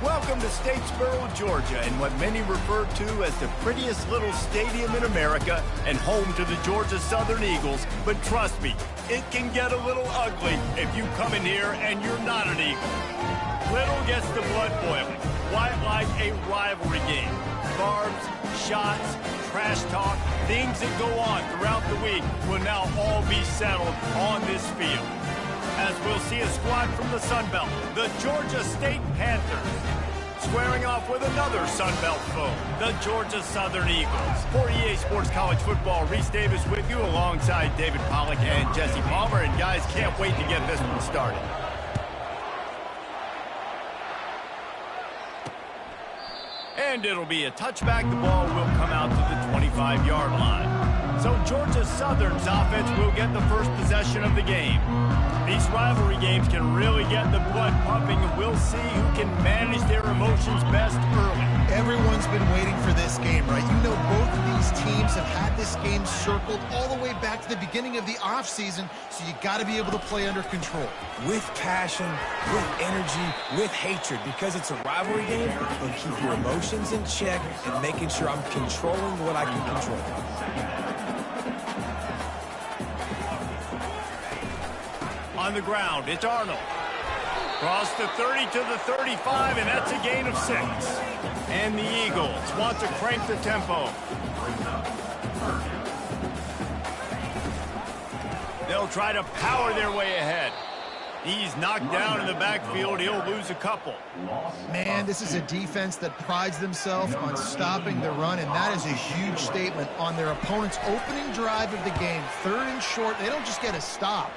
Welcome to Statesboro, Georgia, in what many refer to as the prettiest little stadium in America and home to the Georgia Southern Eagles. But trust me, it can get a little ugly if you come in here and you're not an Eagle. Little gets the blood boiling. Quite like a rivalry game. Barbs, shots, trash talk, things that go on throughout the week will now all be settled on this field. As we'll see a squad from the Sun Belt, the Georgia State Panthers, squaring off with another Sun Belt foe, the Georgia Southern Eagles. For EA Sports College Football, Reese Davis with you alongside David Pollack and Jesse Palmer. And guys, can't wait to get this one started. And it'll be a touchback. The ball will come out to the 25-yard line. So Georgia Southern's offense will get the first possession of the game. These rivalry games can really get the blood pumping, and we'll see who can manage their emotions best early. Everyone's been waiting for this game, right? You know, both of these teams have had this game circled all the way back to the beginning of the offseason, so you got to be able to play under control. With passion, with energy, with hatred, because it's a rivalry game, and keep your emotions in check and making sure I'm controlling what I can control. On the ground, it's Arnold. Cross the 30 to the 35, and that's a gain of 6. And the Eagles want to crank the tempo. They'll try to power their way ahead. He's knocked down in the backfield. He'll lose a couple. Man, this is a defense that prides themselves on stopping the run, and that is a huge statement on their opponent's opening drive of the game. 3rd and short, they don't just get a stop.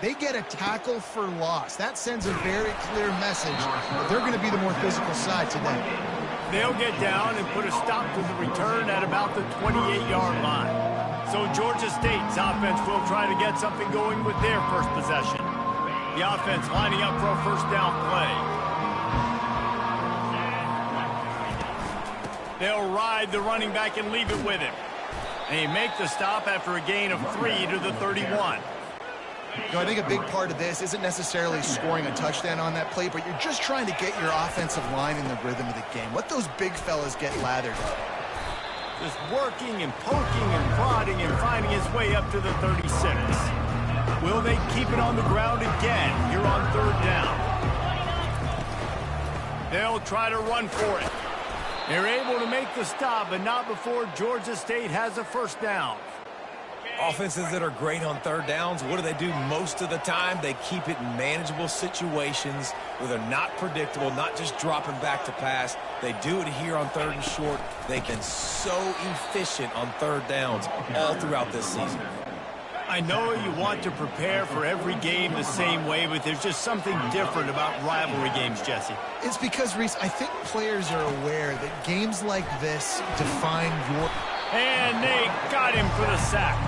They get a tackle for loss. That sends a very clear message that they're going to be the more physical side today. They'll get down and put a stop to the return at about the 28-yard line. So Georgia State's offense will try to get something going with their first possession. The offense lining up for a first down play. They'll ride the running back and leave it with him. They make the stop after a gain of 3 to the 31. You know, I think a big part of this isn't necessarily scoring a touchdown on that play, but you're just trying to get your offensive line in the rhythm of the game. Let those big fellas get lathered up. Just working and poking and prodding and finding his way up to the 36. Will they keep it on the ground again here on 3rd down? They'll try to run for it. They're able to make the stop, but not before Georgia State has a first down. Offenses that are great on 3rd downs, what do? Most of the time, they keep it in manageable situations where they're not predictable, not just dropping back to pass. They do it here on 3rd and short. They've been so efficient on 3rd downs all throughout this season. I know you want to prepare for every game the same way, but there's just something different about rivalry games, Jesse. It's because, Reese, I think players are aware that games like this define your... And they got him for the sack.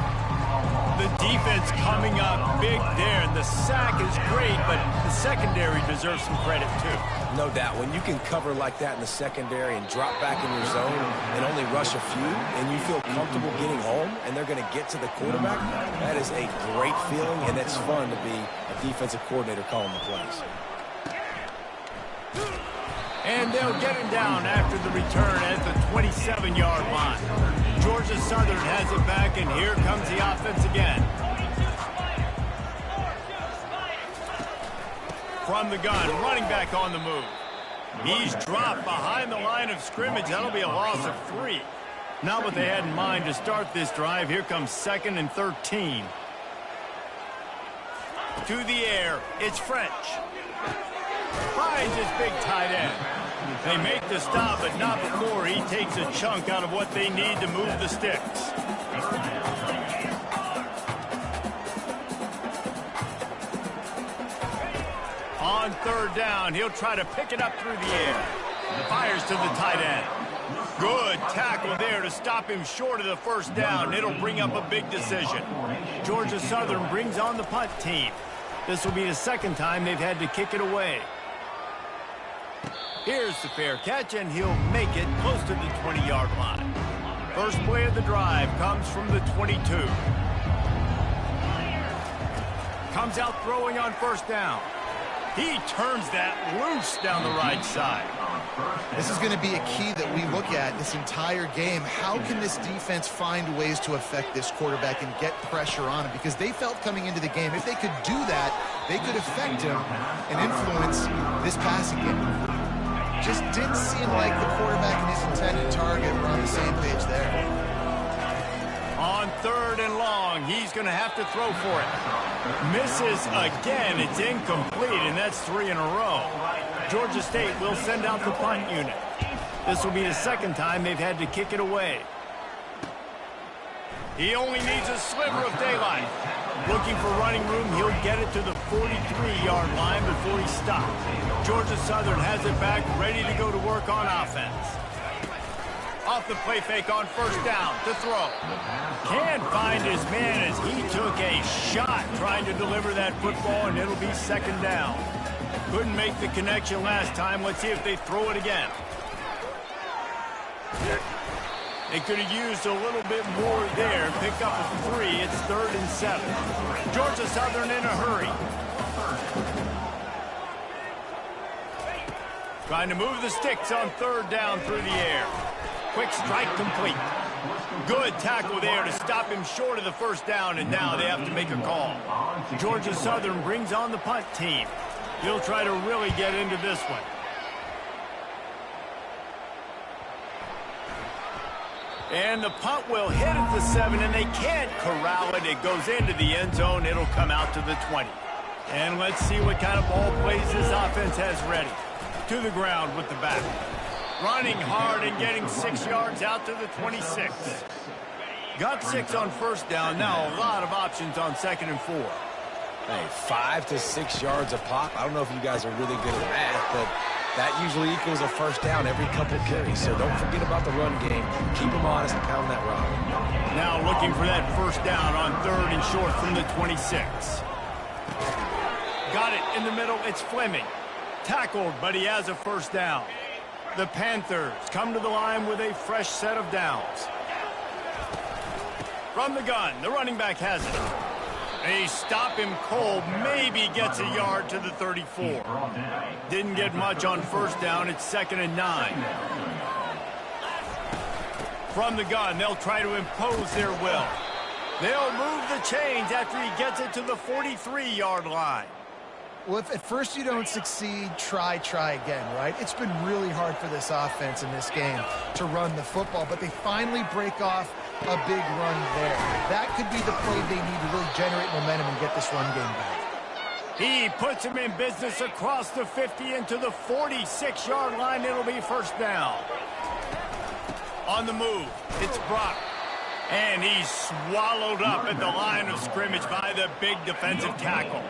The defense coming up big there, and the sack is great, but the secondary deserves some credit too. No doubt. When you can cover like that in the secondary and drop back in your zone and only rush a few, and you feel comfortable getting home, and they're going to get to the quarterback, that is a great feeling, and it's fun to be a defensive coordinator calling the plays. And they'll get him down after the return at the 27-yard line. Georgia Southern has it back, and here comes the offense again. From the gun, running back on the move. He's dropped behind the line of scrimmage. That'll be a loss of 3. Not what they had in mind to start this drive. Here comes 2nd and 13. To the air, it's French. Finds his big tight end. They make the stop, but not before he takes a chunk out of what they need to move the sticks. On 3rd down, he'll try to pick it up through the air. Fires to the tight end. Good tackle there to stop him short of the first down. It'll bring up a big decision. Georgia Southern brings on the punt team. This will be the 2nd time they've had to kick it away. Here's the fair catch, and he'll make it close to the 20-yard line. First play of the drive comes from the 22. Comes out throwing on first down. He turns that loose down the right side. This is going to be a key that we look at this entire game. How can this defense find ways to affect this quarterback and get pressure on him? Because they felt coming into the game, if they could do that, they could affect him and influence this passing game. Just didn't seem like the quarterback and his intended target were on the same page there. On 3rd and long, he's going to have to throw for it. Misses again. It's incomplete, and that's 3 in a row. Georgia State will send out the punt unit. This will be the second time they've had to kick it away. He only needs a sliver of daylight. Looking for running room, he'll get it to the 43-yard line before he stops. Georgia Southern has it back, ready to go to work on offense. Off the play fake on 1st down to throw. Can't find his man as he took a shot trying to deliver that football, and it'll be 2nd down. Couldn't make the connection last time. Let's see if they throw it again. They could have used a little bit more there. Pick up a 3. It's 3rd and 7. Georgia Southern in a hurry. Trying to move the sticks on 3rd down through the air. Quick strike complete. Good tackle there to stop him short of the 1st down, and now they have to make a call. Georgia Southern brings on the punt team. He'll try to really get into this one. And the punt will hit at the 7, and they can't corral it. It goes into the end zone. It'll come out to the 20. And let's see what kind of ball plays this offense has ready. To the ground with the back. Running hard and getting 6 yards out to the 26. Got 6 on 1st down. Now a lot of options on 2nd and 4. Hey, 5 to 6 yards a pop. I don't know if you guys are really good at math, but that usually equals a 1st down every couple carries. So don't forget about the run game. Keep them honest and pound that rock. Now looking for that 1st down on 3rd and short from the 26. Got it in the middle. It's Fleming. Tackled, but he has a 1st down. The Panthers come to the line with a fresh set of downs. From the gun, the running back has it. They stop him cold, maybe gets a yard to the 34. Didn't get much on 1st down. It's 2nd and 9. From the gun, they'll try to impose their will. They'll move the chains after he gets it to the 43-yard line. Well, if at first you don't succeed, try again, right? It's been really hard for this offense in this game to run the football, but they finally break off a big run there. That could be the play they need to really generate momentum and get this run game back. He puts him in business across the 50 into the 46-yard line. It'll be 1st down. On the move, it's Brock. And he's swallowed up at the line of scrimmage by the big defensive tackle.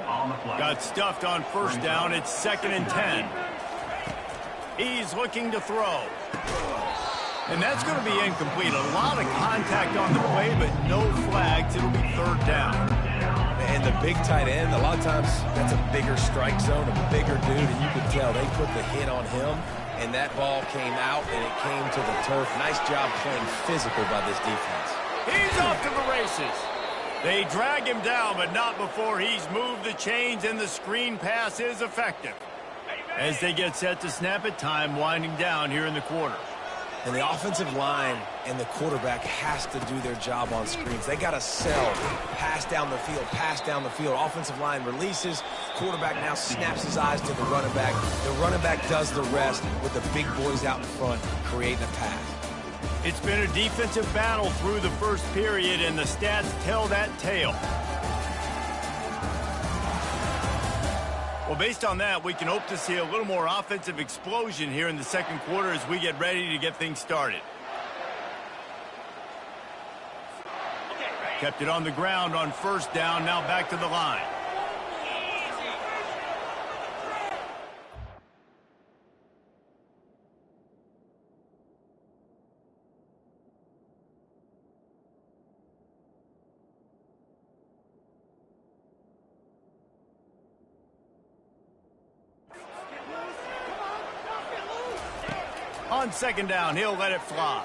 Got stuffed on 1st down. It's 2nd and 10. He's looking to throw. And that's going to be incomplete. A lot of contact on the play, but no flags. It'll be 3rd down. And the big tight end, a lot of times that's a bigger strike zone, a bigger dude, and you can tell they put the hit on him, and that ball came out, and it came to the turf. Nice job playing physical by this defense. He's off to the races. They drag him down, but not before he's moved the chains, and the screen pass is effective. As they get set to snap it, time winding down here in the quarter. And the offensive line and the quarterback has to do their job on screens. They got to sell, pass down the field, pass down the field. Offensive line releases. Quarterback now snaps his eyes to the running back. The running back does the rest with the big boys out in front creating a pass. It's been a defensive battle through the 1st period, and the stats tell that tale. Well, based on that, we can hope to see a little more offensive explosion here in the 2nd quarter as we get ready to get things started. Kept it on the ground on 1st down, now back to the line. On 2nd down, he'll let it fly.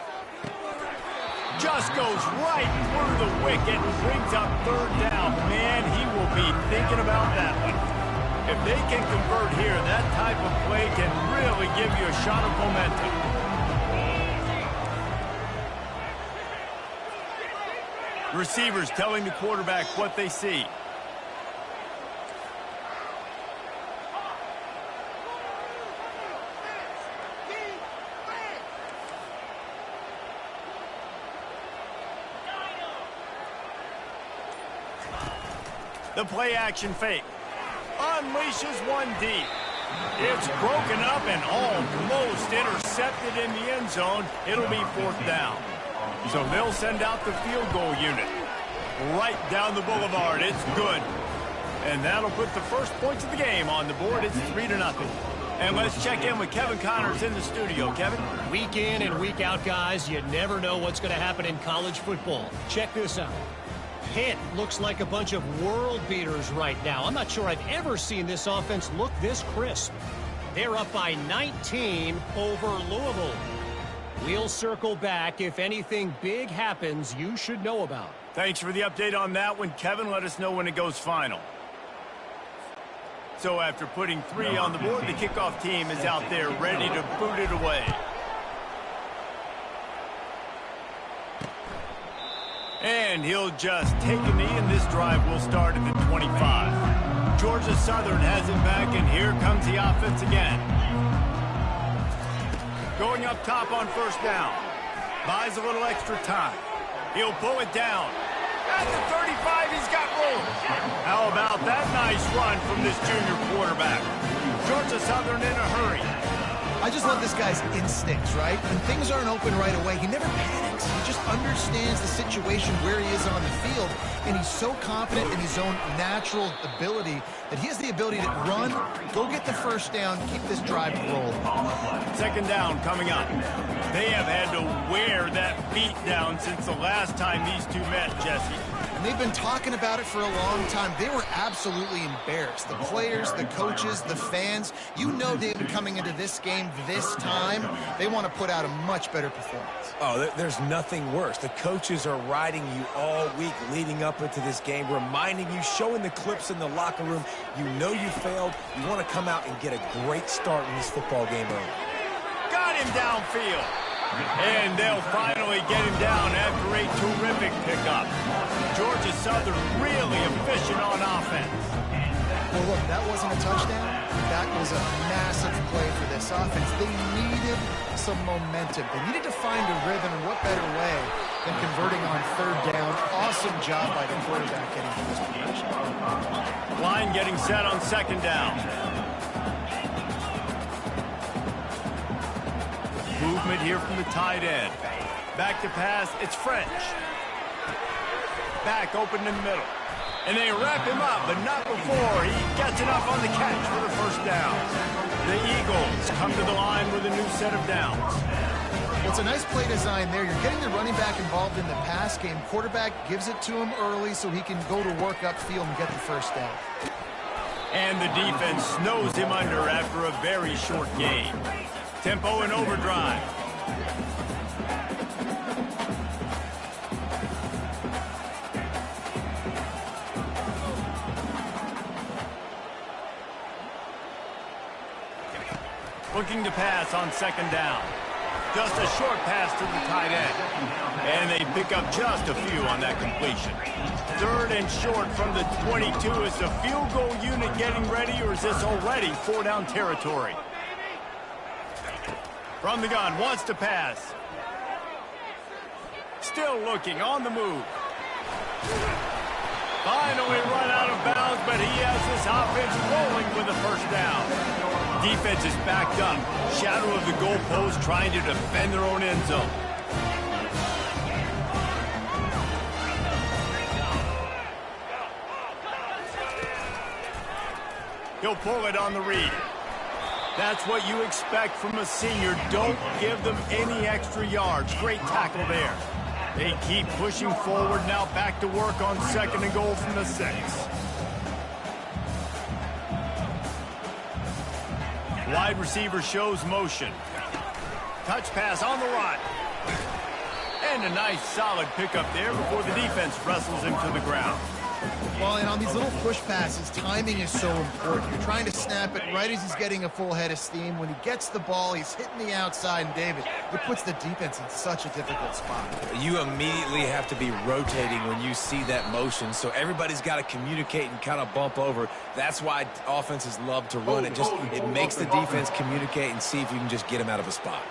Just goes right through the wicket and brings up 3rd down. Man, he will be thinking about that one. If they can convert here, that type of play can really give you a shot of momentum. Receivers telling the quarterback what they see. The play action fake. Unleashes one deep. It's broken up and almost intercepted in the end zone. It'll be 4th down. So they'll send out the field goal unit. Right down the boulevard. It's good. And that'll put the first points of the game on the board. It's 3-0. And let's check in with Kevin Connors in the studio. Kevin? Week in and week out, guys, you never know what's going to happen in college football. Check this out. Pitt looks like a bunch of world beaters right now. I'm not sure I've ever seen this offense look this crisp. They're up by 19 over Louisville. We'll circle back if anything big happens you should know about. Thanks for the update on that one, Kevin. Let us know when it goes final. So after putting 3 on the board, the kickoff team is out there ready to boot it away. And he'll just take a knee, and this drive will start at the 25. Georgia Southern has it back, and here comes the offense again. Going up top on 1st down. Buys a little extra time. He'll pull it down. At the 35, he's got room. How about that nice run from this junior quarterback? Georgia Southern in a hurry. I just love this guy's instincts, right? When things aren't open right away, he never panics. He just understands the situation where he is on the field, and he's so confident in his own natural ability that he has the ability to run, go get the 1st down, keep this drive rolling. 2nd down coming up. They have had to wear that beat down since the last time these two met, Jesse. And they've been talking about it for a long time. They were absolutely embarrassed. The players, the coaches, the fans. You know they've been coming into this game this time. They want to put out a much better performance. Oh, there's nothing worse. The coaches are riding you all week leading up into this game, reminding you, showing the clips in the locker room. You know you failed. You want to come out and get a great start in this football game early. Got him downfield. And they'll finally get him down after a terrific pickup. Georgia Southern really efficient on offense. Well, look, that wasn't a touchdown. That was a massive play for this offense. They needed some momentum. They needed to find a rhythm, and what better way than converting on 3rd down. Awesome job by the quarterback getting to this position. Line getting set on 2nd down. Movement here from the tight end. Back to pass, it's French. Back open in the middle. And they wrap him up, but not before he gets enough on the catch for the 1st down. The Eagles come to the line with a new set of downs. Well, it's a nice play design there. You're getting the running back involved in the pass game. Quarterback gives it to him early so he can go to work upfield and get the 1st down. And the defense snows him under after a very short game. Tempo and overdrive. Looking to pass on 2nd down. Just a short pass to the tight end. And they pick up just a few on that completion. 3rd and short from the 22. Is the field goal unit getting ready, or is this already 4-down territory? From the gun, wants to pass. Still looking, on the move. Finally run out of bounds, but he has this offense rolling with a 1st down. Defense is backed up. Shadow of the goalpost, trying to defend their own end zone. He'll pull it on the read. That's what you expect from a senior. Don't give them any extra yards. Great tackle there. They keep pushing forward now, back to work on 2nd and goal from the 6. Wide receiver shows motion. Touch pass on the run. And a nice solid pickup there before the defense wrestles him to the ground. Well, and on these little push passes, timing is so important. You're trying to snap it right as he's getting a full head of steam. When he gets the ball, he's hitting the outside, and David, it puts the defense in such a difficult spot. You immediately have to be rotating when you see that motion, so everybody's got to communicate and kind of bump over. That's why offenses love to run it. It makes the defense communicate and see if you can just get him out of a spot.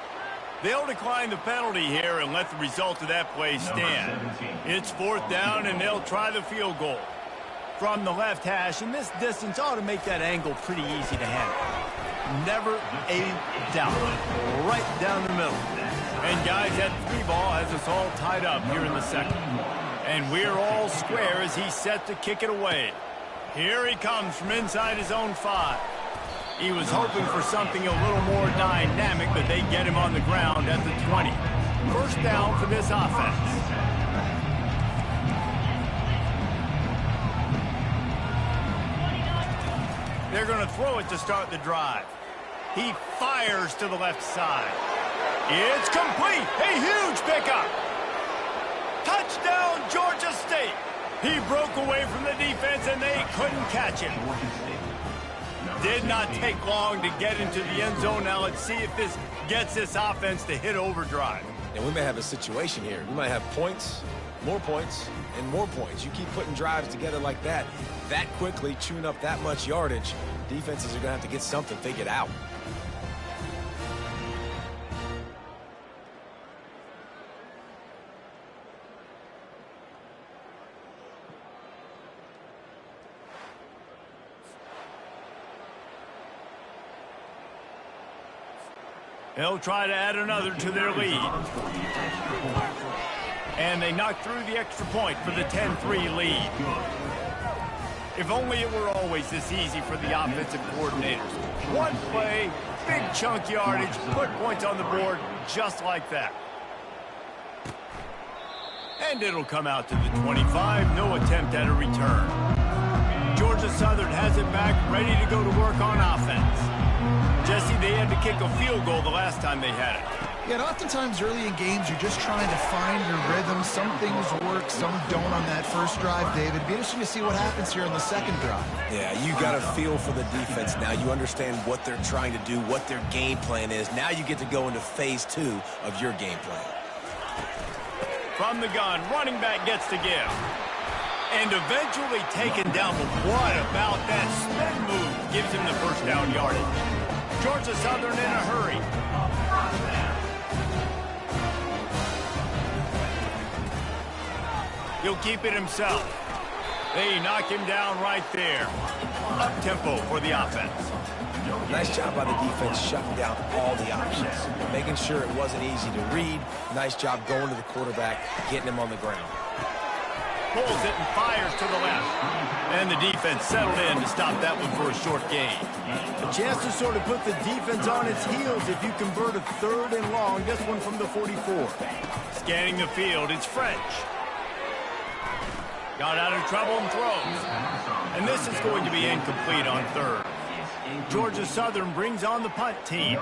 They'll decline the penalty here and let the result of that play stand. It's 4th down, and they'll try the field goal. From the left hash, and this distance ought to make that angle pretty easy to handle. Never a doubt. Right down the middle. And guys, that 3-ball has us all tied up here in the second. And we're all square as he's set to kick it away. Here he comes from inside his own 5. He was hoping for something a little more dynamic, but they get him on the ground at the 20. 1st down for this offense. They're going to throw it to start the drive. He fires to the left side. It's complete. A huge pickup. Touchdown, Georgia State. He broke away from the defense, and they couldn't catch him. Did not take long to get into the end zone. Now let's see if this gets this offense to hit overdrive. And we may have a situation here. We might have points, more points, and more points. You keep putting drives together like that quickly, chewing up that much yardage, defenses are going to have to get something figured out. They'll try to add another to their lead. And they knock through the extra point for the 10-3 lead. If only it were always this easy for the offensive coordinators. One play, big chunk yardage, put points on the board just like that. And it'll come out to the 25, no attempt at a return. Georgia Southern has it back, ready to go to work on offense. Jesse, they had to kick a field goal the last time they had it. Yeah, and oftentimes early in games, you're just trying to find your rhythm. Some things work, some don't on that first drive, David. It'd be interesting to see what happens here on the second drive. Yeah, you got a feel for the defense now. You understand what they're trying to do, what their game plan is. Now you get to go into phase 2 of your game plan. From the gun, running back gets to give. And eventually taken down, but what about that spin move? Gives him the 1st down yardage. Georgia Southern in a hurry. He'll keep it himself. They knock him down right there. Up-tempo for the offense. Nice job by the defense shutting down all the options. Making sure it wasn't easy to read. Nice job going to the quarterback, getting him on the ground. Pulls it and fires to the left. And the defense settled in to stop that one for a short gain. A chance to sort of put the defense on its heels if you convert a 3rd and long. This one from the 44. Scanning the field, it's French. Got out of trouble and throws. And this is going to be incomplete on 3rd. Georgia Southern brings on the punt team.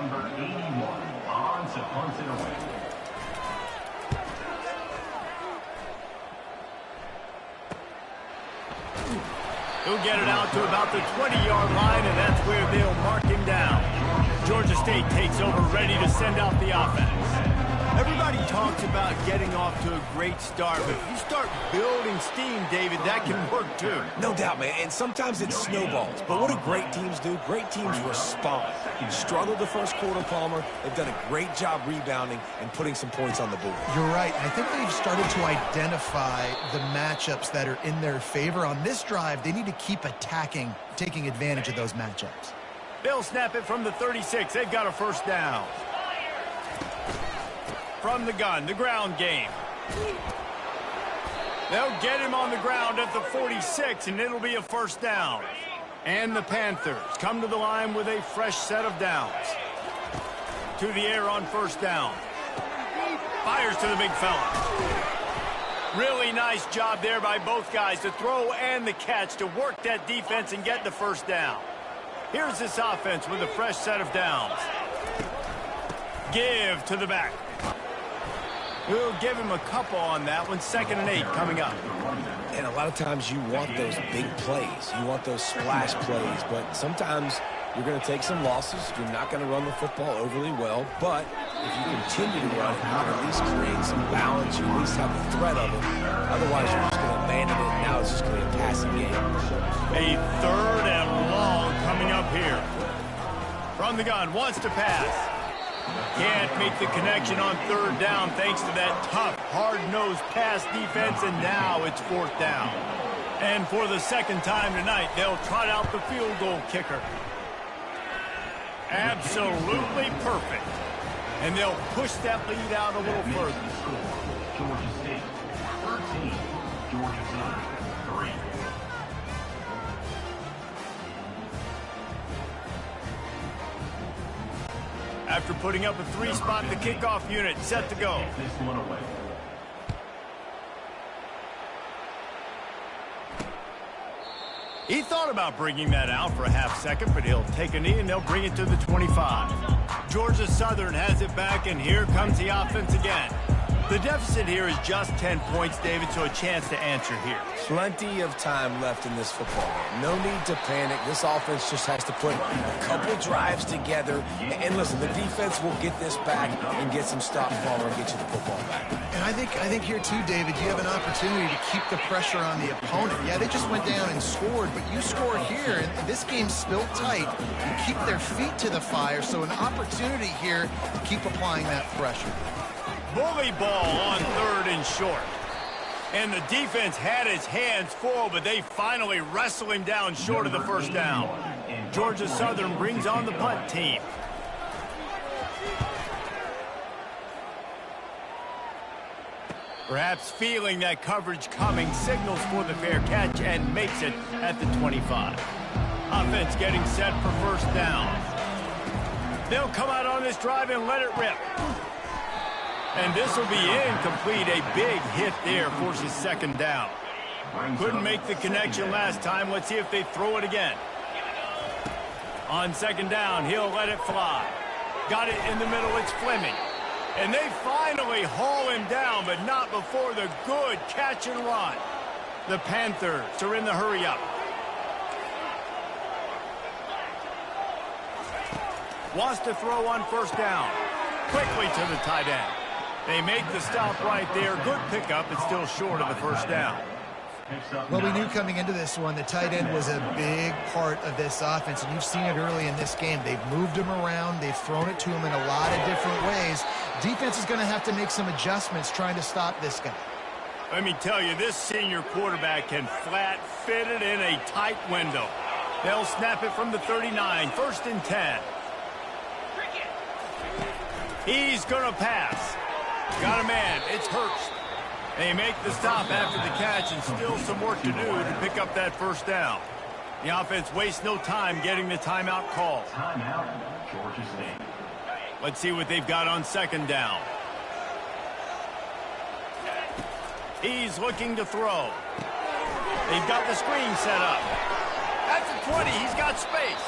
He'll get it out to about the 20-yard line, and that's where they'll mark him down. Georgia State takes over, ready to send out the offense. Everybody talks about getting off to a great start, but if you start building steam, David, that can work too. No doubt, man, and sometimes it snowballs. But what do great teams do? Great teams respond. Struggled the first quarter, Palmer. They've done a great job rebounding and putting some points on the board. You're right. I think they've started to identify the matchups that are in their favor. On this drive, they need to keep attacking, taking advantage of those matchups. They'll snap it from the 36. They've got a 1st down. From the gun, the ground game. They'll get him on the ground at the 46, and it'll be a 1st down. And the Panthers come to the line with a fresh set of downs. To the air on 1st down. Fires to the big fella. Really nice job there by both guys to throw and the catch to work that defense and get the 1st down. Here's this offense with a fresh set of downs. Give to the back. We'll give him a couple on that one. 2nd and 8 coming up. And a lot of times you want those big plays. You want those splash plays. But sometimes you're going to take some losses. You're not going to run the football overly well. But if you continue to run it, you can at least create some balance. You at least have the threat of it. Otherwise, you're just going to abandon it. Now it's just going to be a passing game. A 3rd and long coming up here. From the gun, wants to pass. Can't make the connection on 3rd down thanks to that tough, hard-nosed pass defense, and now it's 4th down. And for the 2nd time tonight, they'll trot out the field goal kicker. Absolutely perfect. And they'll push that lead out a little further. Georgia State, 13. Georgia Southern, 3. After putting up a 3-spot, the kickoff unit set to go. This one away. He thought about bringing that out for a half second, but he'll take a knee and they'll bring it to the 25. Georgia Southern has it back, and here comes the offense again. The deficit here is just 10 points, David, so a chance to answer here. Plenty of time left in this football game. No need to panic. This offense just has to put a couple drives together. And listen, the defense will get this back and get some stops forward and get you the football back. And I think here too, David, you have an opportunity to keep the pressure on the opponent. Yeah, they just went down and scored, but you score here, and this game's still tight. You keep their feet to the fire, so an opportunity here to keep applying that pressure. Bully ball on 3rd and short. And the defense had his hands full, but they finally wrestle him down short of the 1st down. Georgia Southern brings on the punt team. Perhaps feeling that coverage coming, signals for the fair catch and makes it at the 25. Offense getting set for 1st down. They'll come out on this drive and let it rip. And this will be incomplete. A big hit there forces 2nd down. Couldn't make the connection last time. Let's see if they throw it again. On 2nd down, he'll let it fly. Got it in the middle. It's Fleming. And they finally haul him down, but not before the good catch and run. The Panthers are in the hurry-up. Wants to throw on 1st down. Quickly to the tight end. They make the stop right there. Good pickup. It's still short of the 1st down. Well, we knew coming into this one, the tight end was a big part of this offense, and you've seen it early in this game. They've moved him around. They've thrown it to him in a lot of different ways. Defense is going to have to make some adjustments trying to stop this guy. Let me tell you, this senior quarterback can flat fit it in a tight window. They'll snap it from the 39, 1st and 10. He's going to pass. Got a man. It's Hurst. They make the stop after the catch, and still some work to do to pick up that 1st down. The offense wastes no time getting the timeout call. Timeout, Georgia State. Let's see what they've got on 2nd down. He's looking to throw. They've got the screen set up. At the 20, he's got space.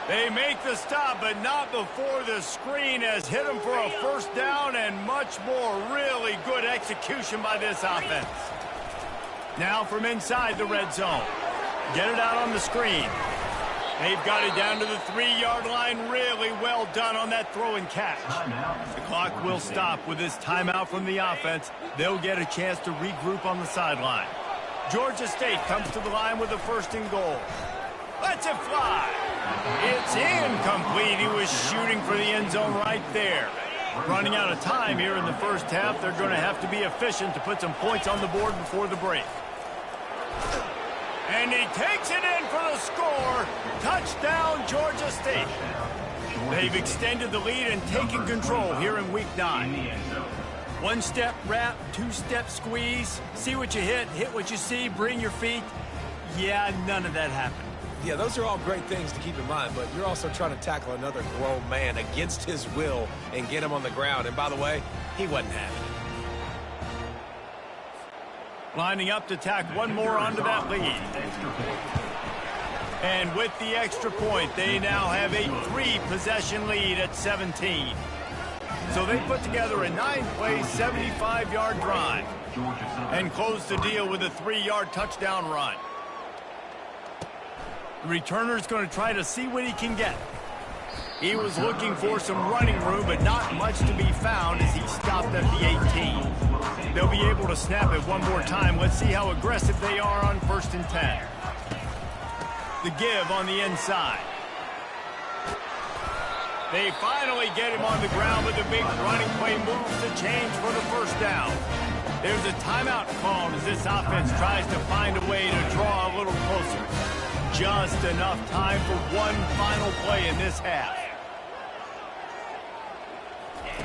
They make the stop, but not before the screen has hit him for a 1st down, and much more. Really good execution by this offense. Now from inside the red zone. Get it out on the screen. They've got it down to the 3-yard line. Really well done on that throw and catch. The clock will stop with this timeout from the offense. They'll get a chance to regroup on the sideline. Georgia State comes to the line with a 1st and goal. Lets it fly. It's incomplete. He was shooting for the end zone right there. Running out of time here in the 1st half. They're going to have to be efficient to put some points on the board before the break. And he takes it in for the score. Touchdown, Georgia State. They've extended the lead and taken control here in Week 9. 1-step wrap, 2-step squeeze. See what you hit what you see, bring your feet. Yeah, none of that happened. Yeah, those are all great things to keep in mind, but you're also trying to tackle another grown man against his will and get him on the ground. And by the way, he wasn't having it. Lining up to tack one more onto that lead. And with the extra point, they now have a 3-possession lead at 17. So they put together a 9-play, 75-yard drive and closed the deal with a 3-yard touchdown run. The returner's going to try to see what he can get. He was looking for some running room, but not much to be found as he stopped at the 18. They'll be able to snap it one more time. Let's see how aggressive they are on 1st and 10. The give on the inside. They finally get him on the ground, but the big running play moves the change for the 1st down. There's a timeout called as this offense tries to find a way to draw a little closer. Just enough time for one final play in this half.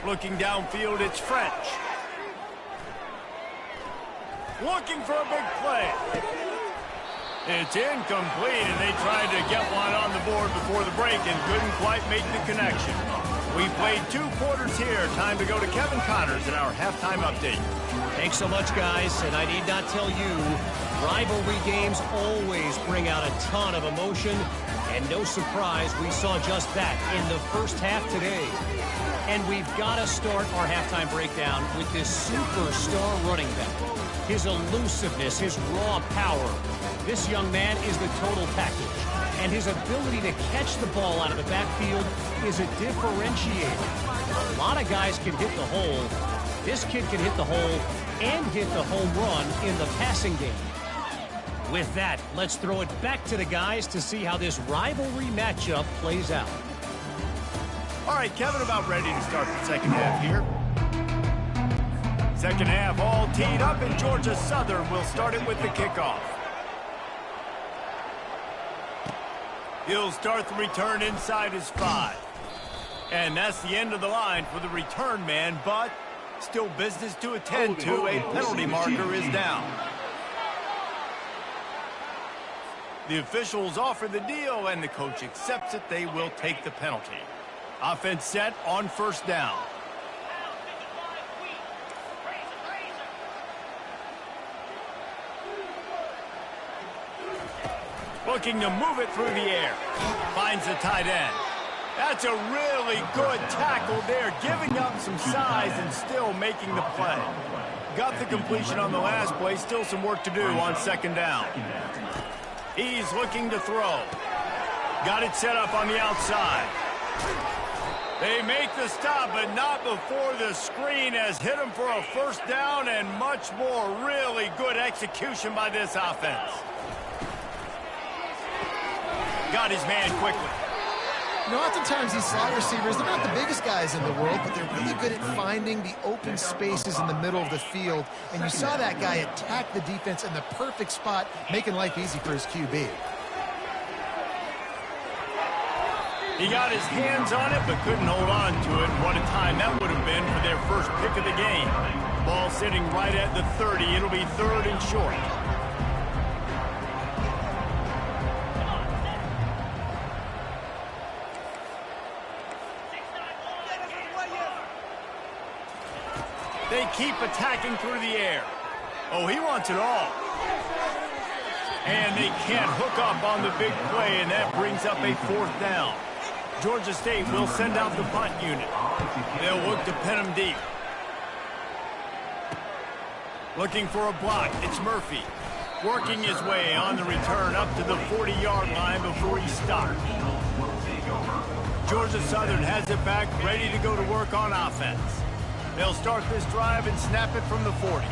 Looking downfield, it's French. Looking for a big play. It's incomplete, and they tried to get one on the board before the break and couldn't quite make the connection. We played 2 quarters here. Time to go to Kevin Connors in our halftime update. Thanks so much, guys, and I need not tell you, rivalry games always bring out a ton of emotion, and no surprise we saw just that in the 1st half today. And we've got to start our halftime breakdown with this superstar running back. His elusiveness, his raw power. This young man is the total package, and his ability to catch the ball out of the backfield is a differentiator. A lot of guys can hit the hole. This kid can hit the hole and hit the home run in the passing game. With that, let's throw it back to the guys to see how this rivalry matchup plays out. All right, Kevin, about ready to start the 2nd half here. 2nd half all teed up, and Georgia Southern will start it with the kickoff. He'll start the return inside his 5. And that's the end of the line for the return man, but still business to attend to. A penalty marker is down. The officials offer the deal, and the coach accepts it. They will take the penalty. Offense set on 1st down. Looking to move it through the air. Finds the tight end. That's a really good tackle there, giving up some size and still making the play. Got the completion on the last play, still some work to do on 2nd down. He's looking to throw. Got it set up on the outside. They make the stop, but not before the screen has hit him for a 1st down, and much more. Really good execution by this offense. Got his man quickly. You know, oftentimes these slot receivers, they're not the biggest guys in the world, but they're really good at finding the open spaces in the middle of the field. And you saw that guy attack the defense in the perfect spot, making life easy for his QB. He got his hands on it, but couldn't hold on to it. What a time that would have been for their 1st pick of the game. Ball sitting right at the 30. It'll be 3rd and short. They keep attacking through the air. Oh, he wants it all. And they can't hook up on the big play, and that brings up a 4th down. Georgia State will send out the punt unit. They'll look to pin him deep. Looking for a block. It's Murphy. Working his way on the return up to the 40-yard line before he stopped. Georgia Southern has it back, ready to go to work on offense. They'll start this drive and snap it from the 40.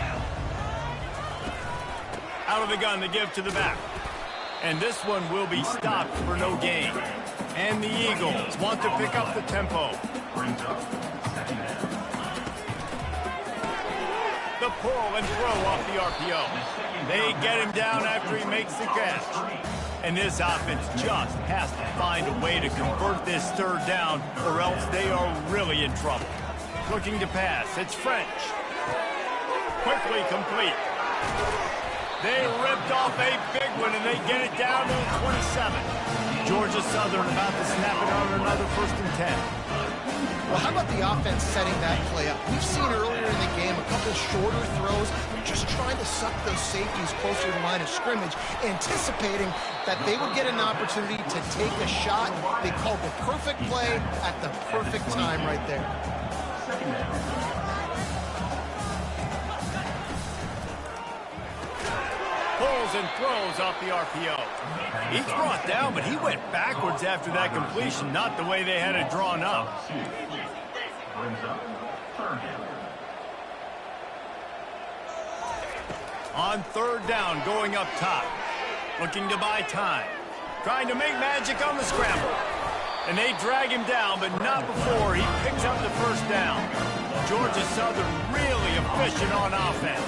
Out of the gun, the give to the back. And this one will be stopped for no gain. And the Eagles want to pick up the tempo. The pull and throw off the RPO. They get him down after he makes the catch. And this offense just has to find a way to convert this 3rd down, or else they are really in trouble. Looking to pass. It's French. Quickly complete. They ripped off a big one, and they get it down to 27. Georgia Southern about to snap it on another 1st and 10. Well, how about the offense setting that play up? We've seen earlier in the game a couple shorter throws, just trying to suck those safeties closer to the line of scrimmage, anticipating that they would get an opportunity to take a shot. They called the perfect play at the perfect time right there. Second down. Pulls and throws off the RPO. He's brought down, but he went backwards after that completion, not the way they had it drawn up. Brings up third down. On third down, going up top. Looking to buy time. Trying to make magic on the scramble. And they drag him down, but not before he picks up the first down. Georgia Southern really efficient on offense.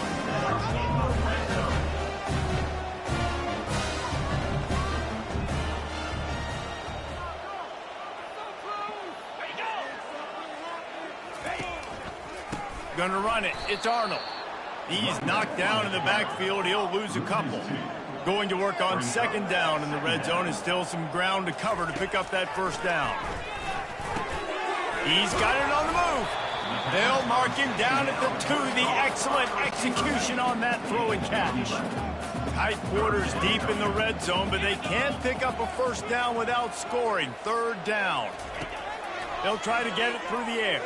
Gonna run it. It's Arnold. He's knocked down in the backfield. He'll lose a couple. Going to work on second down in the red zone, and still some ground to cover to pick up that first down. He's got it on the move. They'll mark him down at the 2. The excellent execution on that throw and catch. Tight quarters deep in the red zone, but they can't pick up a first down without scoring. Third down. They'll try to get it through the air.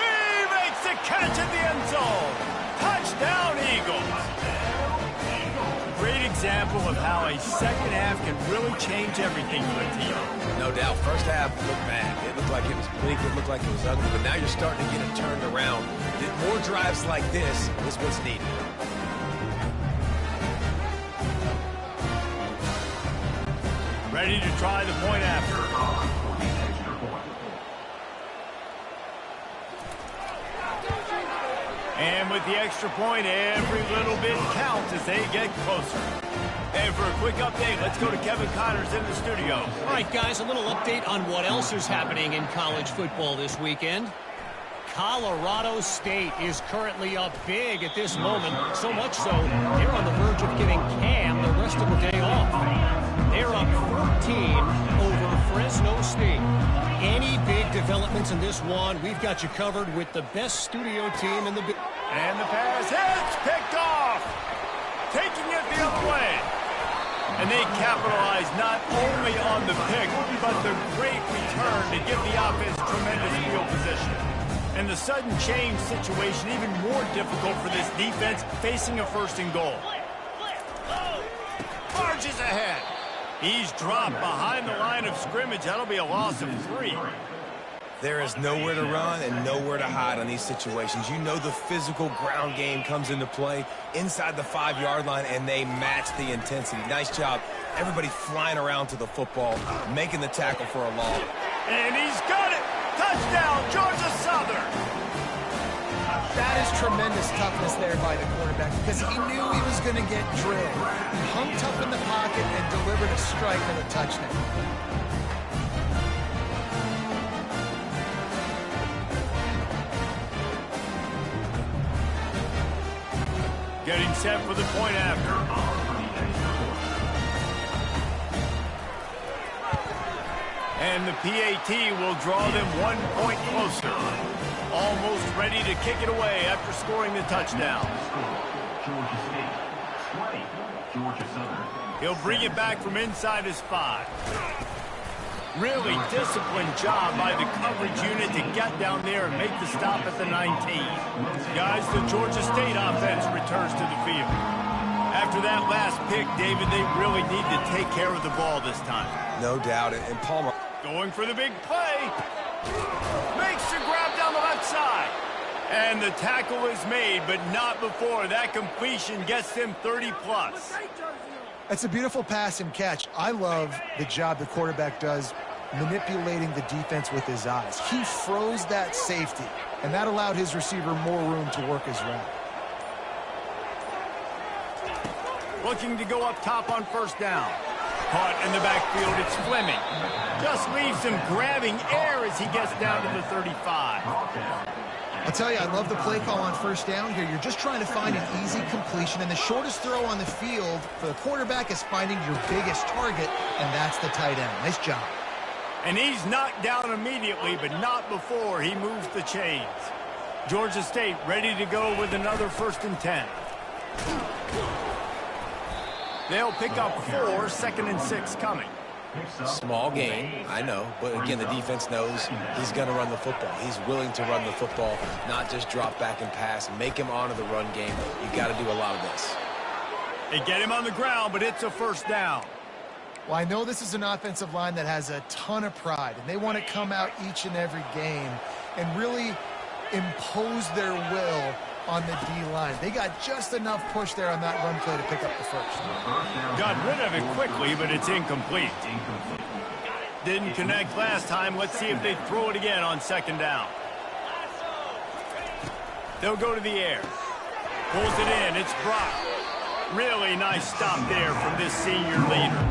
He makes the catch at the end zone. Touchdown, Eagles. Great example of how a second half can really change everything for a team. No doubt. First half looked bad. It looked like it was bleak. It looked like it was ugly. But now you're starting to get it turned around. More drives like this is what's needed. Ready to try the point after. And with the extra point, every little bit counts as they get closer. And for a quick update, let's go to Kevin Connors in the studio. All right, guys, a little update on what else is happening in college football this weekend. Colorado State is currently up big at this moment, so much so they're on the verge of giving Cam the rest of the day off. They're up 14 over Fresno State. Any big developments in this one, we've got you covered with the best studio team in the... And the pass hits, picked off. Taking it the other way. And they capitalize not only on the pick, but the great return to give the offense tremendous field position. And the sudden change situation even more difficult for this defense facing a first and goal. Barges ahead. He's dropped behind the line of scrimmage. That'll be a loss of 3. There is nowhere to run and nowhere to hide on these situations. You know the physical ground game comes into play inside the 5-yard line, and they match the intensity. Nice job. Everybody flying around to the football, making the tackle for a loss. And he's got it. Touchdown, Georgia Southern. That is tremendous toughness there by the quarterback because he knew he was going to get drilled. He hung tough in the pocket and delivered a strike for the touchdown. Getting set for the point after. And the PAT will draw them 1 point closer. Almost ready to kick it away after scoring the touchdown. Georgia State 20. Georgia Southern. He'll bring it back from inside his 5. Really disciplined job by the coverage unit to get down there and make the stop at the 19. Guys, the Georgia State offense returns to the field. After that last pick, David, they really need to take care of the ball this time. No doubt. And Palmer... Going for the big play. Makes the grab down the left side. And the tackle is made, but not before that completion gets them 30-plus. That's a beautiful pass and catch. I love the job the quarterback does manipulating the defense with his eyes. He froze that safety, and that allowed his receiver more room to work his route. Looking to go up top on first down. Caught in the backfield, it's Fleming. Just leaves him grabbing air as he gets down to the 35. I'll tell you, I love the play call on first down here. You're just trying to find an easy completion, and the shortest throw on the field for the quarterback is finding your biggest target, and that's the tight end. Nice job. And he's knocked down immediately, but not before he moves the chains. Georgia State ready to go with another 1st and 10. They'll pick up 4, 2nd and 6 coming. Small gain, I know, but again, the defense knows he's going to run the football. He's willing to run the football, not just drop back and pass, make him honor the run game. You got to do a lot of this. They get him on the ground, but it's a first down. Well, I know this is an offensive line that has a ton of pride, and they want to come out each and every game and really impose their will on the D-line. They got just enough push there on that run play to pick up the first. Got rid of it quickly, but it's incomplete. Didn't connect last time. Let's see if they throw it again on second down. They'll go to the air. Pulls it in. It's Brock. Really nice stop there from this senior leader.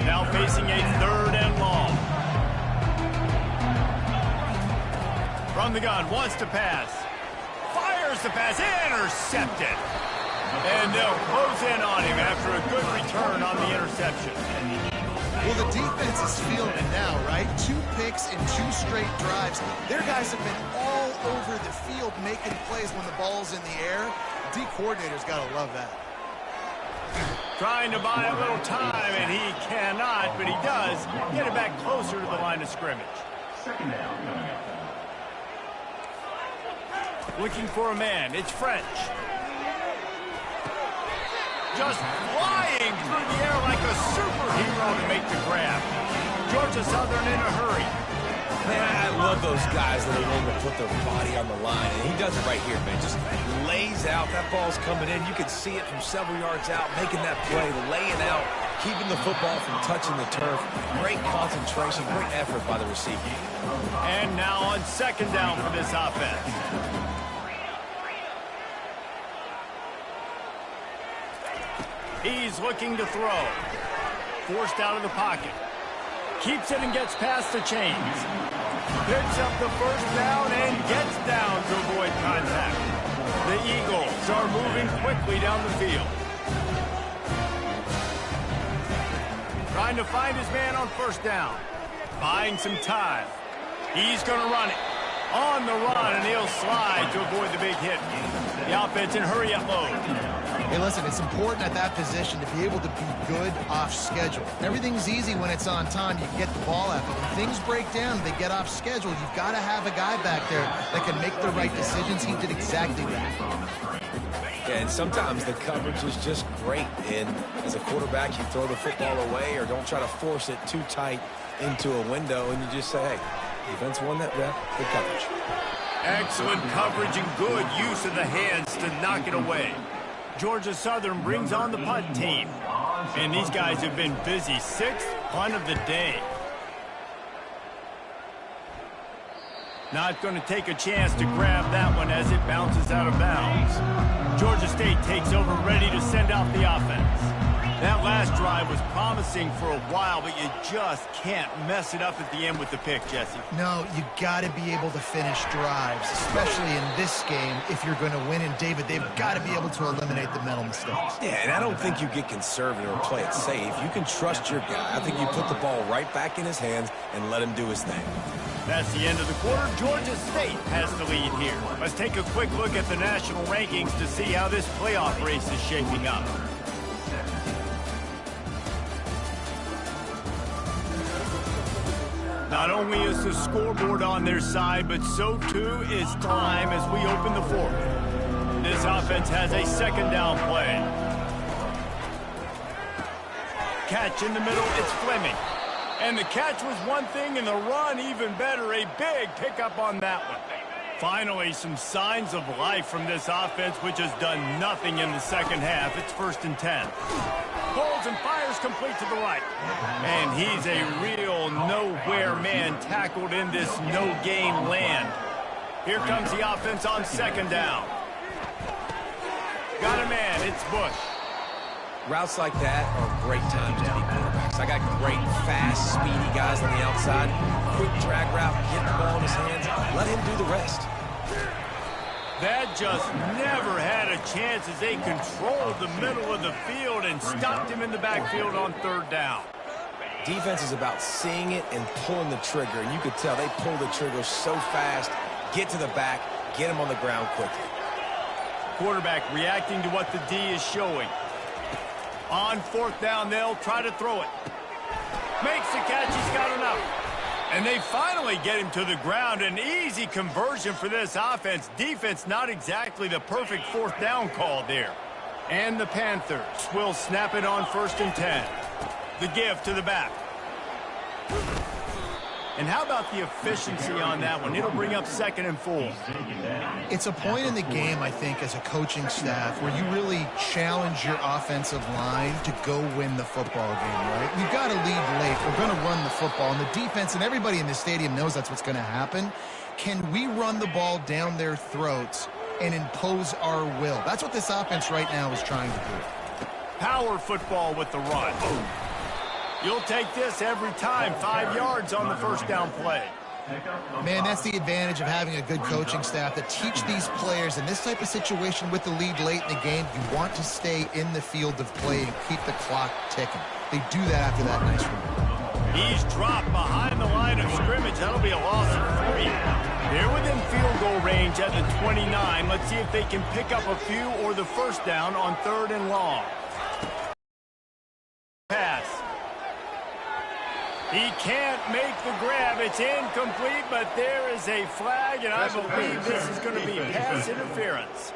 Now facing a third and long. From the gun, wants to pass. Fires the pass, intercepted. And they'll close in on him after a good return on the interception. Well, the defense is feeling it now, right? 2 picks in 2 straight drives. Their guys have been all over the field making plays when the ball's in the air. D coordinator's got to love that. Trying to buy a little time, and he cannot, but he does get it back closer to the line of scrimmage. Second down coming up. Looking for a man. It's French. Just flying through the air like a superhero to make the grab. Georgia Southern in a hurry. Man, I love those guys that are willing to put their body on the line, and he does it right here, man. Just lays out. That ball's coming in. You can see it from several yards out, making that play, laying out, keeping the football from touching the turf. Great concentration, great effort by the receiver. And now on second down for this offense. He's looking to throw. Forced out of the pocket. Keeps it and gets past the chains. Picks up the first down and gets down to avoid contact. The Eagles are moving quickly down the field. Trying to find his man on first down. Buying some time. He's going to run it. On the run, and he'll slide to avoid the big hit. The offense in hurry-up mode. Hey, listen, it's important at that position to be able to be good off schedule. Everything's easy when it's on time. You get the ball out. But when things break down, they get off schedule. You've got to have a guy back there that can make the right decisions. He did exactly that. Yeah, and sometimes the coverage is just great. And as a quarterback, you throw the football away or don't try to force it too tight into a window, and you just say, hey, defense won that rep. Good coverage. Excellent coverage and good use of the hands to knock it away. Georgia Southern brings on the punt team. And these guys have been busy. 6th punt of the day. Not going to take a chance to grab that one as it bounces out of bounds. Georgia State takes over, ready to send out the offense. That last drive was promising for a while, but you just can't mess it up at the end with the pick, Jesse. No, you got to be able to finish drives, especially in this game if you're going to win. And, David, they've got to be able to eliminate the mental mistakes. Yeah, and I don't think you get conservative or play it safe. You can trust your guy. I think you put the ball right back in his hands and let him do his thing. That's the end of the quarter. Georgia State has the lead here. Let's take a quick look at the national rankings to see how this playoff race is shaping up. Not only is the scoreboard on their side, but so too is time as we open the 4th. This offense has a second down play. Catch in the middle, it's Fleming. And the catch was one thing, and the run even better. A big pickup on that one. Finally, some signs of life from this offense, which has done nothing in the second half. It's 1st and 10. Pulls and fires complete to the right. And he's a real nowhere man tackled in this no-gain land. Here comes the offense on second down. Got a man, it's Bush. Routes like that are great times to be quarterbacks. I got great, fast, speedy guys on the outside. Quick drag route, get the ball in his hands, let him do the rest. That just never had a chance as they controlled the middle of the field and stopped him in the backfield on third down. Defense is about seeing it and pulling the trigger, and you could tell they pull the trigger so fast, get to the back, get him on the ground quickly. Quarterback reacting to what the D is showing. On fourth down, they'll try to throw it. Makes the catch. He's got enough. And they finally get him to the ground. An easy conversion for this offense. Defense, not exactly the perfect fourth down call there. And the Panthers will snap it on 1st and 10. The give to the back. And how about the efficiency on that one? It'll bring up 2nd and 4. It's a point in the game, I think, as a coaching staff where you really challenge your offensive line to go win the football game, right? We've got to lead late. We're going to run the football. And the defense and everybody in the stadium knows that's what's going to happen. Can we run the ball down their throats and impose our will? That's what this offense right now is trying to do. Power football with the run. You'll take this every time. 5 yards on the first down play. Man, that's the advantage of having a good coaching staff that teach these players in this type of situation with the lead late in the game. You want to stay in the field of play and keep the clock ticking. They do that after that nice run. He's dropped behind the line of scrimmage. That'll be a loss of 3. They're within field goal range at the 29. Let's see if they can pick up a few or the first down on 3rd and long. Pass. He can't make the grab. It's incomplete, but there is a flag, and I believe this is going to be pass interference.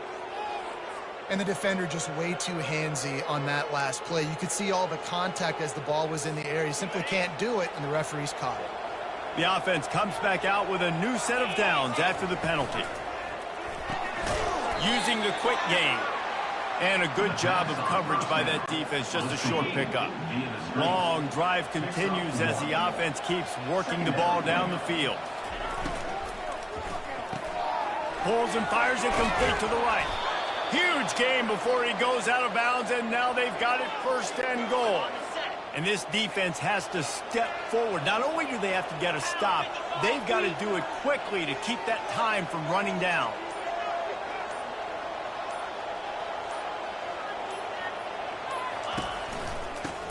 And the defender just way too handsy on that last play. You could see all the contact as the ball was in the air. He simply can't do it, and the referee's caught it. The offense comes back out with a new set of downs after the penalty. Using the quick game. And a good job of coverage by that defense, just a short pickup. Long drive continues as the offense keeps working the ball down the field. Pulls and fires it complete to the right. Huge gain before he goes out of bounds, and now they've got it 1st and goal. And this defense has to step forward. Not only do they have to get a stop, they've got to do it quickly to keep that time from running down.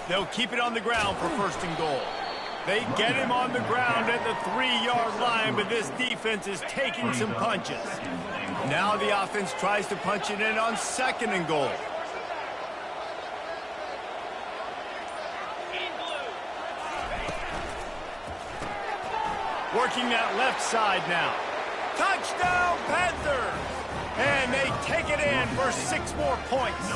They'll keep it on the ground for 1st and goal. They get him on the ground at the 3-yard line, but this defense is taking some punches. Now the offense tries to punch it in on 2nd and goal. Working that left side now. Touchdown, Panthers! And they take it in for 6 more points.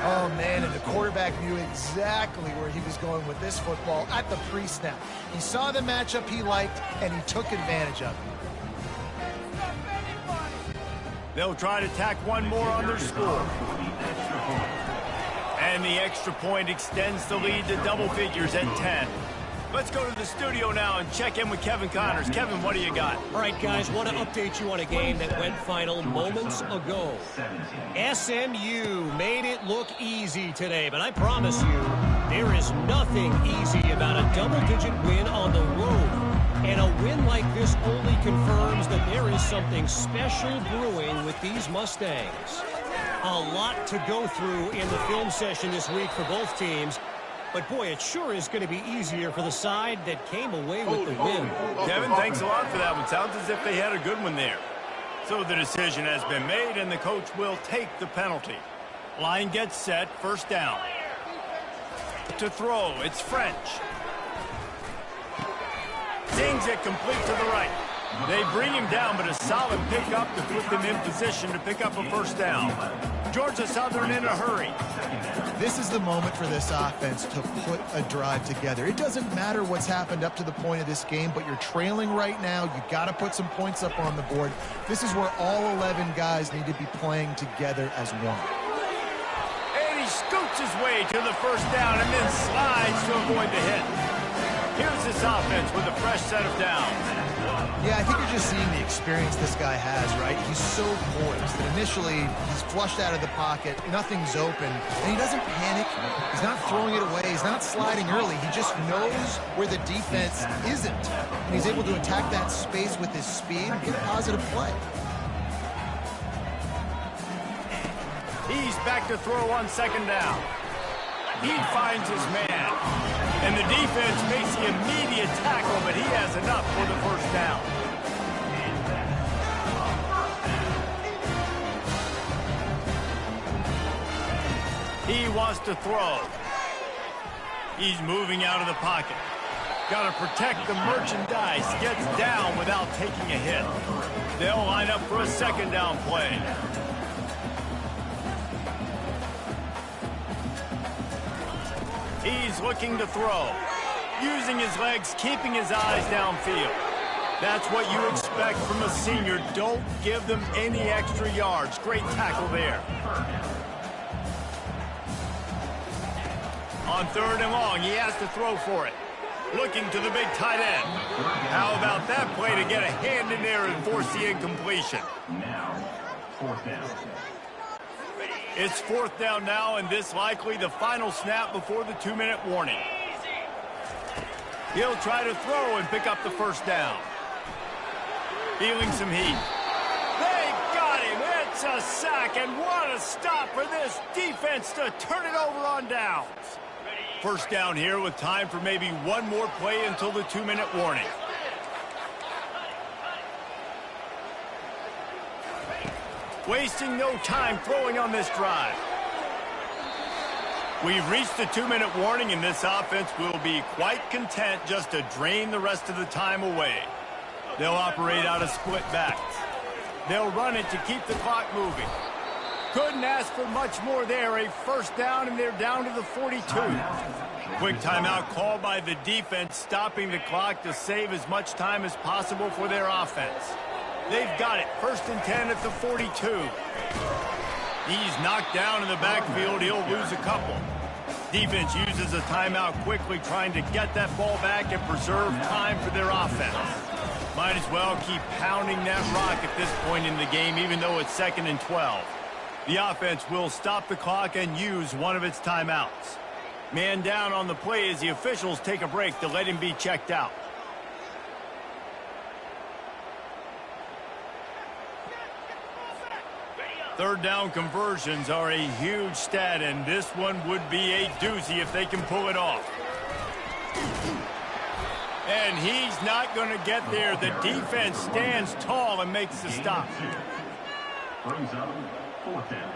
Oh, man, and the quarterback knew exactly where he was going with this football at the pre-snap. He saw the matchup he liked, and he took advantage of it. They'll try to tack one more on their score. And the extra point extends the lead to double figures at 10. Let's go to the studio now and check in with Kevin Connors. Kevin, what do you got? All right, guys, want to update you on a game that went final moments ago. SMU made it look easy today, but I promise you, there is nothing easy about a double-digit win on the road. And a win like this only confirms that there is something special brewing with these Mustangs. A lot to go through in the film session this week for both teams. But, boy, it sure is going to be easier for the side that came away with the win. Kevin, thanks a lot for that one. Sounds as if they had a good one there. So the decision has been made, and the coach will take the penalty. Line gets set, 1st down. To throw, it's French. Zings it complete to the right. They bring him down, but a solid pickup to put them in position to pick up a 1st down. Georgia Southern in a hurry. This is the moment for this offense to put a drive together. It doesn't matter what's happened up to the point of this game, but you're trailing right now. You've got to put some points up on the board. This is where all 11 guys need to be playing together as one. And he scoots his way to the 1st down and then slides to avoid the hit. Here's this offense with a fresh set of downs. Yeah, I think you're just seeing the experience this guy has, right? He's so poised that initially he's flushed out of the pocket, nothing's open, and he doesn't panic. He's not throwing it away. He's not sliding early. He just knows where the defense isn't, and he's able to attack that space with his speed and get a positive play. He's back to throw on 2nd down. He finds his man. And the defense makes the immediate tackle, but he has enough for the 1st down. He He wants to throw. He's moving out of the pocket. Got to protect the merchandise. Gets down without taking a hit. They'll line up for a second down play. He's looking to throw. Using his legs, keeping his eyes downfield. That's what you expect from a senior. Don't give them any extra yards. Great tackle there. On third and long, he has to throw for it. Looking to the big tight end. How about that play to get a hand in there and force the incompletion? Now, fourth down. It's fourth down now, and this likely the final snap before the 2-minute warning. He'll try to throw and pick up the first down. Feeling some heat. They got him. It's a sack, and what a stop for this defense to turn it over on downs. First down here with time for maybe one more play until the 2-minute warning. Wasting no time throwing on this drive. We've reached the 2-minute warning, and this offense will be quite content just to drain the rest of the time away. They'll operate out of split backs. They'll run it to keep the clock moving. Couldn't ask for much more there. A first down, and they're down to the 42. Quick timeout called by the defense, stopping the clock to save as much time as possible for their offense. They've got it. First and 10 at the 42. He's knocked down in the backfield. He'll lose a couple. Defense uses a timeout quickly, trying to get that ball back and preserve time for their offense. Might as well keep pounding that rock at this point in the game, even though it's 2nd and 12. The offense will stop the clock and use one of its timeouts. Man down on the play as the officials take a break to let him be checked out. Third down conversions are a huge stat, and this one would be a doozy if they can pull it off. And he's not going to get there. The defense stands tall and makes the stop. Brings up fourth down.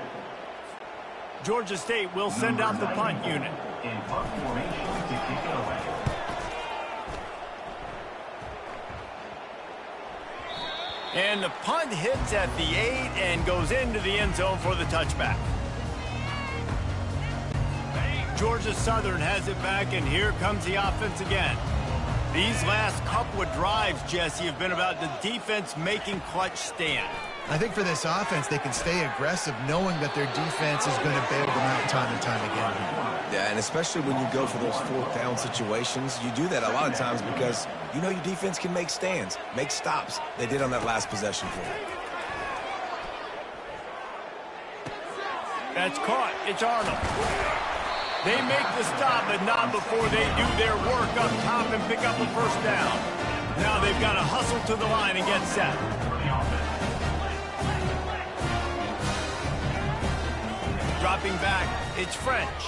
Georgia State will send out the punt unit. In punt formation to kick it away. And the punt hits at the 8 and goes into the end zone for the touchback. Georgia Southern has it back, and here comes the offense again. These last couple of drives, Jesse, have been about the defense making clutch stand. I think for this offense, they can stay aggressive knowing that their defense is going to bail them out time and time again. Yeah, and especially when you go for those fourth down situations, you do that a lot of times because you know your defense can make stands, make stops. They did on that last possession for you. That's caught. It's Arnold. They make the stop, but not before they do their work up top and pick up a first down. Now they've got to hustle to the line and get set. Dropping back, it's French.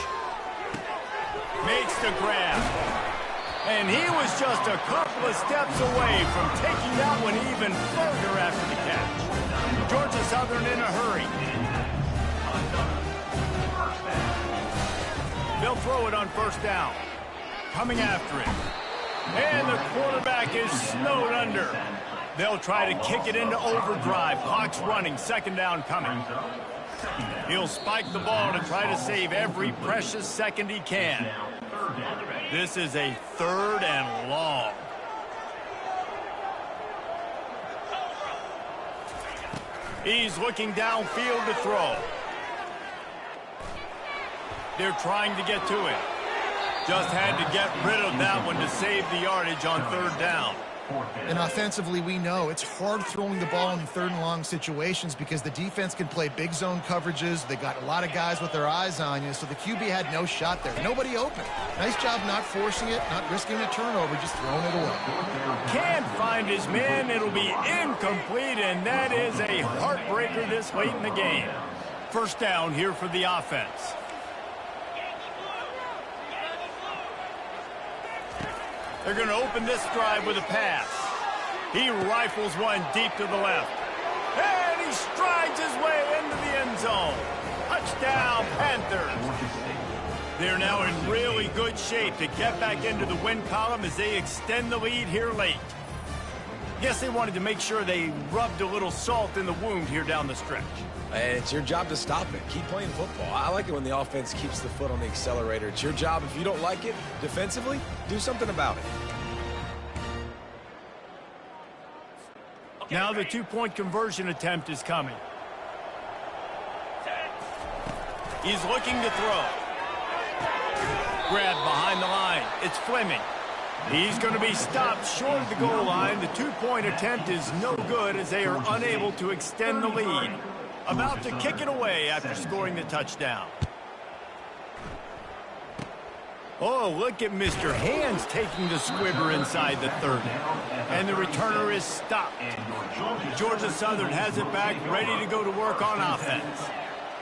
Makes the grab. And he was just a couple of steps away from taking that one even further after the catch. Georgia Southern in a hurry. They'll throw it on first down. Coming after it. And the quarterback is snowed under. They'll try to kick it into overdrive. Clock's running. Second down coming. He'll spike the ball to try to save every precious second he can. This is a third and long. He's looking downfield to throw. They're trying to get to it. Just had to get rid of that one to save the yardage on third down. And offensively, we know it's hard throwing the ball in third and long situations because the defense can play big zone coverages. They got a lot of guys with their eyes on you, so the QB had no shot there. Nobody open. Nice job not forcing it, not risking a turnover, just throwing it away. Can't find his man. It'll be incomplete, and that is a heartbreaker this late in the game. First down here for the offense. They're going to open this drive with a pass. He rifles one deep to the left. And he strides his way into the end zone. Touchdown, Panthers. They're now in really good shape to get back into the win column as they extend the lead here late. Guess they wanted to make sure they rubbed a little salt in the wound here down the stretch. And it's your job to stop it. Keep playing football. I like it when the offense keeps the foot on the accelerator. It's your job. If you don't like it defensively, do something about it. Now the two-point conversion attempt is coming. He's looking to throw. Grabbed behind the line. It's Fleming. He's going to be stopped short of the goal line. The two-point attempt is no good as they are unable to extend the lead. About to kick it away after scoring the touchdown. Oh, look at Mr. Hands taking the squibber inside the 30. And the returner is stopped. Georgia Southern has it back, ready to go to work on offense.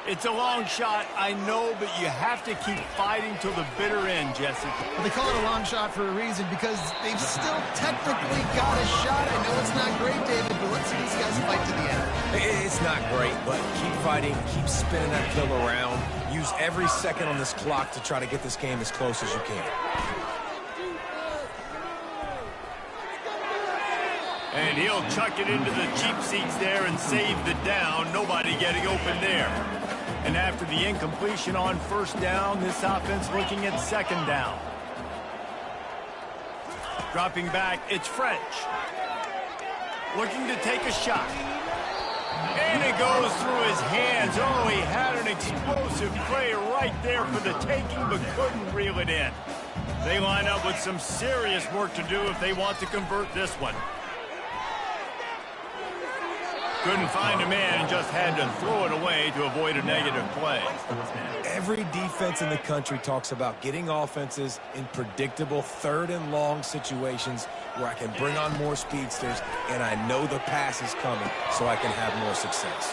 It's a long shot, I know, but you have to keep fighting till the bitter end, Jesse. Well, they call it a long shot for a reason because they've still technically got a shot. I know it's not great, David, but let's see these guys fight to the end. It's not great, but keep fighting, keep spinning that pill around. Use every second on this clock to try to get this game as close as you can. And he'll chuck it into the cheap seats there and save the down. Nobody getting open there. And after the incompletion on first down, this offense looking at second down. Dropping back, it's French. Looking to take a shot. And it goes through his hands. Oh, he had an explosive play right there for the taking, but couldn't reel it in. They line up with some serious work to do if they want to convert this one. Couldn't find a man and just had to throw it away to avoid a negative play. Every defense in the country talks about getting offenses in predictable third and long situations where I can bring on more speedsters and I know the pass is coming so I can have more success.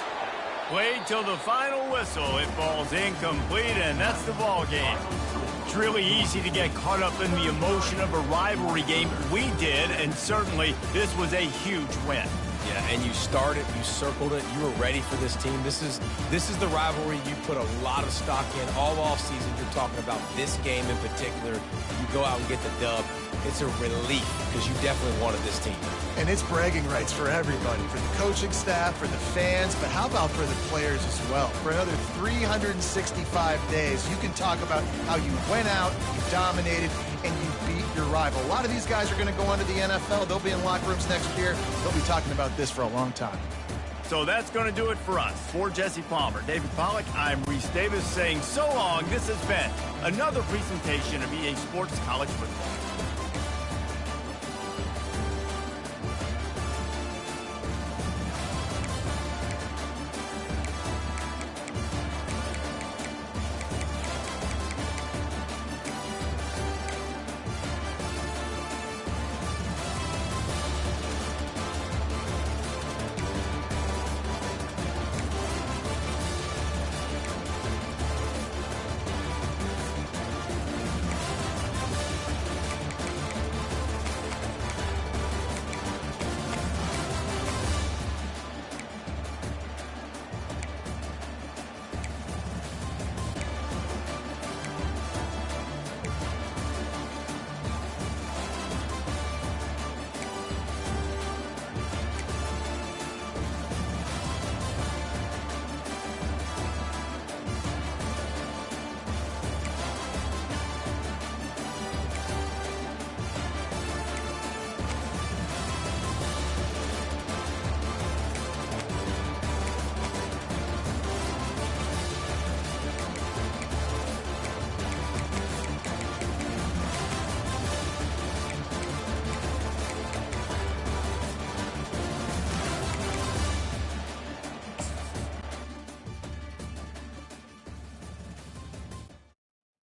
Wait till the final whistle. It falls incomplete, and that's the ball game. It's really easy to get caught up in the emotion of a rivalry game. We did, and certainly this was a huge win. Yeah, and you started, you circled it, you were ready for this team. This is the rivalry you put a lot of stock in all offseason. You're talking about this game in particular. You go out and get the dub. It's a relief because you definitely wanted this team. And it's bragging rights for everybody, for the coaching staff, for the fans, but how about for the players as well? For another 365 days, you can talk about how you went out, you dominated, and you beat your rival. A lot of these guys are going to go on to the NFL. They'll be in locker rooms next year. They'll be talking about this for a long time. So that's going to do it for us. For Jesse Palmer, David Pollack, I'm Reese Davis saying so long. This has been another presentation of EA Sports College Football.